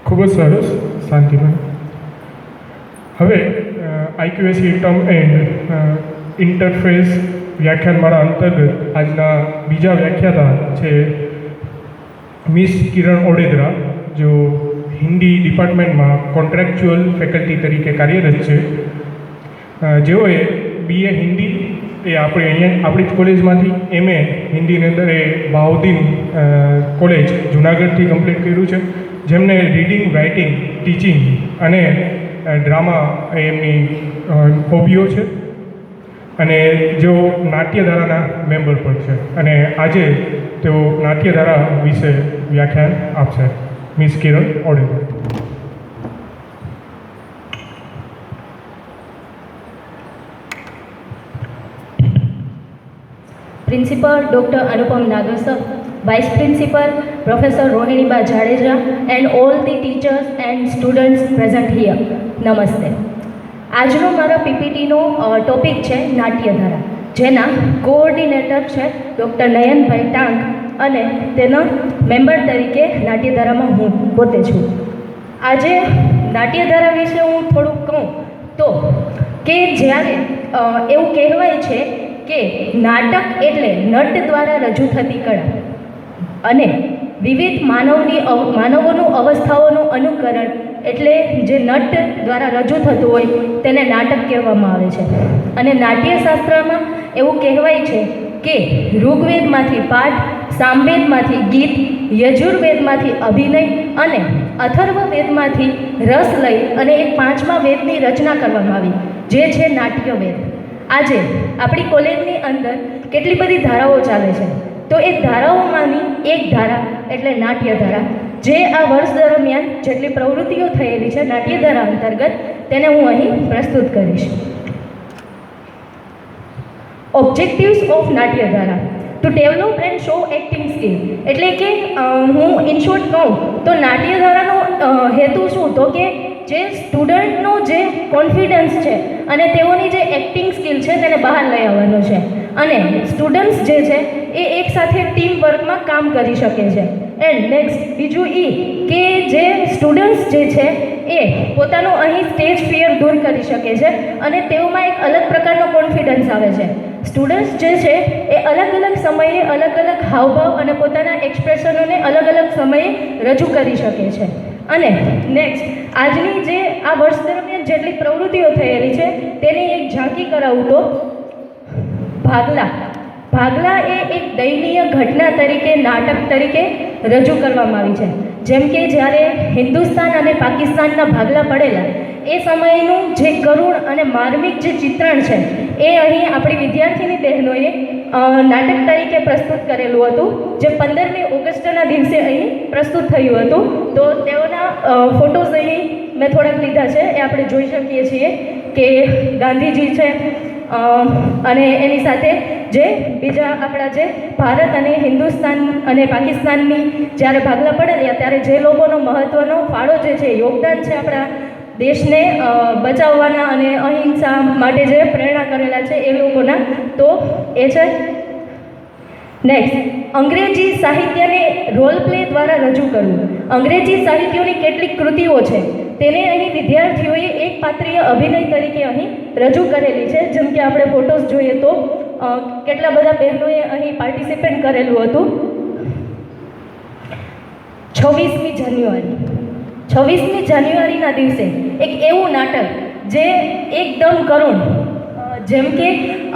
ખૂબ જ સરસ શાંતિભાઈ. હવે આઈક્યુએસી ટર્મ એન્ડ ઇન્ટરફેસ વ્યાખ્યાનમાળા અંતર્ગત આજના બીજા વ્યાખ્યાતા છે મિસ કિરણ ઓડેદરા, જો હિન્દી ડિપાર્ટમેન્ટમાં કોન્ટ્રાક્ચ્યુઅલ ફેકલ્ટી તરીકે કાર્યરત છે. જેઓએ BA હિન્દી એ આપણી જ કોલેજમાંથી, MA હિન્દીની અંદર એ બહાઉદ્દીન કોલેજ જુનાગઢથી કમ્પ્લીટ કર્યું છે. જેમને રીડિંગ, રાઇટિંગ, ટીચિંગ અને ડ્રામા એમની હોબીઓ છે અને જેઓ નાટ્યધારાના મેમ્બર પણ છે અને આજે તેઓ નાટ્યધારા વિશે વ્યાખ્યાન આપશે. Miss Kiran Odedara. Principal Dr. Anupam Nagar sir, Vice Principal Professor Rohiniba Jadeja and all the teachers and students present here. નમસ્તે. આજનો મારા પીપીટીનો ટોપિક છે નાટ્યધારા, જેના કોઓર્ડિનેટર છે ડૉક્ટર નયનભાઈ ટાંક અને તેના મેમ્બર તરીકે નાટ્યધારામાં હું પોતે છું. આજે નાટ્યધારા વિશે હું થોડુંક કહું તો કે જ્યારે એવું કહેવાય છે કે નાટક એટલે નટ દ્વારા રજૂ થતી કળા અને વિવિધ માનવોનું અવસ્થાઓનું અનુકરણ એટલે જે નટ દ્વારા રજૂ થતું હોય તેને નાટક કહેવામાં આવે છે. અને નાટ્યશાસ્ત્રમાં એવું કહેવાય છે કે ઋગ્વેદમાંથી પાઠ, સામવેદમાંથી ગીત, યજુર્વેદમાંથી અભિનય અને અથર્વવેદમાંથી રસ લઈ અને એક પાંચમા વેદની રચના કરવામાં આવી, જે છે નાટ્યવેદ. આજે આપણી કોલેજની અંદર કેટલી બધી ધારાઓ ચાલે છે, તો એ ધારાઓમાંની એક ધારા એટલે નાટ્યધારા, જે આ વર્ષ દરમિયાન જેટલી પ્રવૃત્તિઓ થયેલી છે નાટ્યધારા અંતર્ગત તેને હું અહીં પ્રસ્તુત કરીશ. Objectives of Natyadhara: to develop and show acting skill. એટલે કે હું ઇન શોર્ટ કહું તો નાટ્યધારાનો હેતુ શું, તો કે જે સ્ટુડન્ટનો જે કોન્ફિડન્સ છે અને તેઓની જે એક્ટિંગ સ્કિલ છે તેને બહાર લઈ આવવાનો છે અને સ્ટુડન્ટ્સ જે છે એ એકસાથે ટીમ વર્કમાં કામ કરી શકે છે. એન્ડ નેક્સ્ટ બીજું કે જે સ્ટુડન્ટ્સ જે છે એ પોતાનું અહીં સ્ટેજ ફિયર દૂર કરી શકે છે અને તેઓમાં એક અલગ પ્રકારનો કોન્ફિડન્સ આવે છે. સ્ટુડન્ટ્સ જે છે એ અલગ અલગ સમયે અલગ અલગ હાવભાવ અને પોતાના એક્સપ્રેશનોને અલગ અલગ સમયે રજૂ કરી શકે છે. અને નેક્સ્ટ આજની જે આ વર્ષ દરમિયાન જેટલી પ્રવૃત્તિઓ થયેલી છે તેની એક ઝાંકી કરાવું તો ભાગલા એ એક દયનીય ઘટના તરીકે, નાટક તરીકે રજૂ કરવામાં આવી છે. જેમ કે જ્યારે હિન્દુસ્તાન અને પાકિસ્તાનના ભાગલા પડેલા એ સમયનું જે કરુણ અને માર્મિક જે ચિત્રણ છે એ અહીં આપણી વિદ્યાર્થીની બહેનોએ નાટક તરીકે પ્રસ્તુત કરેલું હતું, જે 15મી ઓગસ્ટના દિવસે અહીં પ્રસ્તુત થયું હતું. તો તેઓના ફોટોઝ અહીં મેં થોડાક લીધા છે, એ આપણે જોઈ શકીએ છીએ કે ગાંધીજી છે અને એની સાથે જે બીજા આપણા જે ભારત અને હિન્દુસ્તાન અને પાકિસ્તાનની જ્યારે ભાગલા પડેલા ત્યારે જે લોકોનો મહત્ત્વનો ફાળો જે છે, યોગદાન છે આપણા દેશને બચાવવાના અને અહિંસા માટે જે પ્રેરણા કરેલા છે એ લોકોના, તો એ છે. નેક્સ્ટ, અંગ્રેજી સાહિત્યને રોલ પ્લે દ્વારા રજૂ કરવું. અંગ્રેજી સાહિત્યની કેટલીક કૃતિઓ છે તેને અહીં વિદ્યાર્થીઓએ એક પાત્રીય અભિનય તરીકે અહીં રજૂ કરેલી છે. જેમ કે આપણે ફોટોઝ જોઈએ તો કેટલા બધા બહેનોએ અહીં પાર્ટિસિપેટ કરેલું હતું. 26મી જાન્યુઆરીના દિવસે એક એવું નાટક જે એકદમ કરુણ, જેમ કે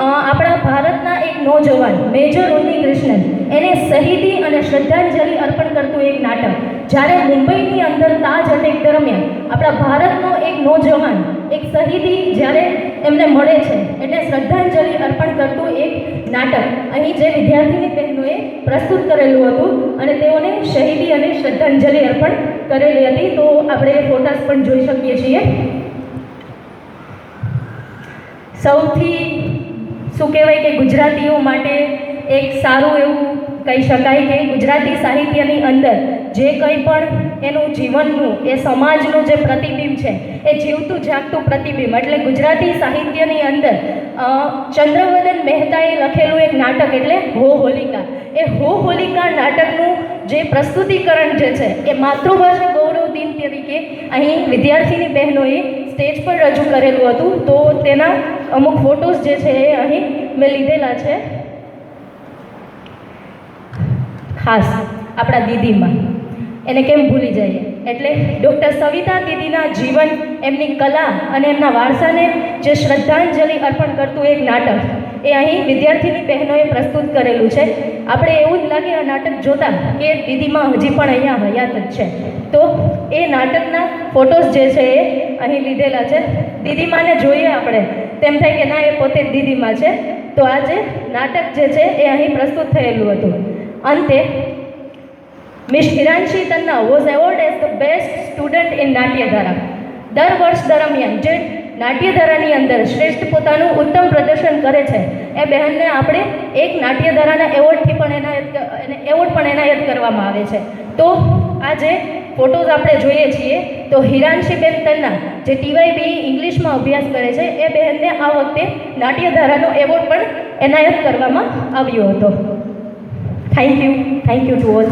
આપણા ભારતના એક નોજવાન મેજર ઉન્નીકૃષ્ણન એને શહીદી અને શ્રદ્ધાંજલિ અર્પણ કરતું એક નાટક, જ્યારે મુંબઈની અંદર તાજ અટેક દરમિયાન આપણા ભારતનો એક નોજવાન એક શહીદી જ્યારે એમને મળે છે એટલે શ્રદ્ધાંજલિ અર્પણ કરતું એક નાટક અહીં જે વિદ્યાર્થીની બહેનોએ પ્રસ્તુત કરેલું હતું અને તેઓને શહીદી અને શ્રદ્ધાંજલિ અર્પણ કરેલી હતી. તો આપણે એ ફોટાસ પણ જોઈ શકીએ છીએ. સૌથી શું કહેવાય કે ગુજરાતીઓ માટે એક સારું એવું કહી શકાય કે ગુજરાતી સાહિત્યની અંદર જે કંઈ પણ એનું જીવનનું, એ સમાજનું જે પ્રતિબિંબ છે એ જીવતું જાગતું પ્રતિબિંબ, એટલે ગુજરાતી સાહિત્યની અંદર ચંદ્રવદન મહેતાએ લખેલું એક નાટક એટલે હો હોલિકા. એ હો હોલિકા નાટકનું જે પ્રસ્તુતિકરણ જે છે એ માતૃભાષા ગૌરવ દિન તરીકે કે અહીં વિદ્યાર્થીની બહેનોએ સ્ટેજ પર રજૂ કરેલું હતું, તો તેના અમુક ફોટોઝ જે છે એ અહીં મેં લીધેલા છે. ખાસ આપણા દીદીમાં એને કેમ ભૂલી જઈએ, એટલે ડૉક્ટર સવિતા દીદીના જીવન, એમની કલા અને એમના વારસાને જે શ્રદ્ધાંજલિ અર્પણ કરતું એક નાટક એ અહીં વિદ્યાર્થીની બહેનોએ પ્રસ્તુત કરેલું છે. આપણે એવું જ લાગે આ નાટક જોતાં કે દીદીમાં હજી પણ અહીંયા હયાત જ છે. તો એ નાટકના ફોટોઝ જે છે એ અહીં લીધેલા છે. દીદીમાને જોઈએ આપણે તેમ થાય કે ના, એ પોતે જ દીદીમાં છે. તો આ જે નાટક જે છે એ અહીં પ્રસ્તુત થયેલું હતું. અંતે Miss Hiranshi Tanna was award as the best student in Natyadhara. દર વર્ષ દરમિયાન જે નાટ્યધારાની અંદર શ્રેષ્ઠ પોતાનું ઉત્તમ પ્રદર્શન કરે છે એ બહેનને આપણે એક નાટ્યધારાના એવોર્ડ પણ એનાયત કરવામાં આવે છે. તો આ જે ફોટોઝ આપણે જોઈએ છીએ, તો હિરાંશીબેન તન્ના જે TYBE ઇંગ્લિશમાં અભ્યાસ કરે છે એ બહેનને આ વખતે નાટ્યધારાનો એવોર્ડ પણ એનાયત કરવામાં આવ્યો હતો. Thank you to all.